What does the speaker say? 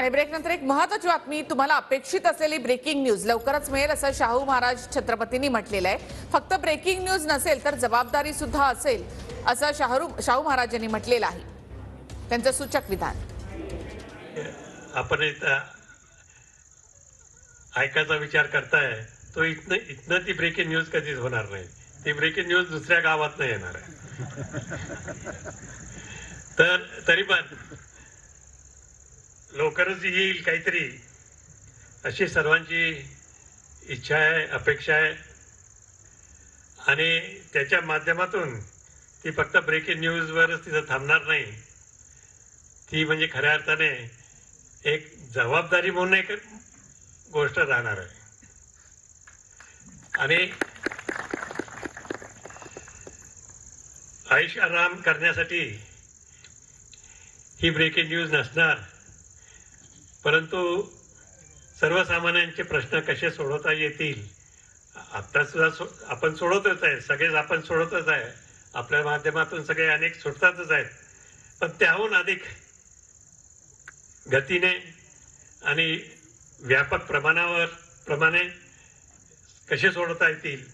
आणि ब्रेक नंतर एक महत्त्वाची बातमी, तुम्हाला अपेक्षित असलेली ब्रेकिंग न्यूज लवकरच मिळेल असं शाहू महाराज छत्रपतींनी म्हटलेलं आहे। फक्त ब्रेकिंग न्यूज नसेल तर जबाबदारी सुद्धा असेल असं शाहू महाराजांनी म्हटलेलं आहे। त्यांचं सूचक विधान आपण ऐकायचा विचार करताय तो इथनं ती ब्रेकिंग न्यूज कधीच होणार नाही। ती ब्रेकिंग न्यूज दुसऱ्या गावात नाही येणार आहे। तर तरी पण लवकरच येईल काहीतरी अशी सर्वांची इच्छा आहे, अपेक्षा आहे। आणि त्याच्या माध्यमातून ती फक्त ब्रेकिंग न्यूज वरच तिथं थांबणार नाही, ती म्हणजे खऱ्या अर्थाने एक जबाबदारी म्हणून एक गोष्ट राहणार आहे। आणि आयुष्य आराम करण्यासाठी ही ब्रेकिंग न्यूज नसणार, परंतु सर्वसामान्यांचे प्रश्न कसे सोडवता येतील आता सुद्धा आपण सोडवतच आहे, सगळेच आपण सोडवतच आहे, आपल्या माध्यमातून सगळे अनेक सुटतातच आहेत, पण त्याहून अधिक गतीने आणि व्यापक प्रमाणे कसे सोडवता येतील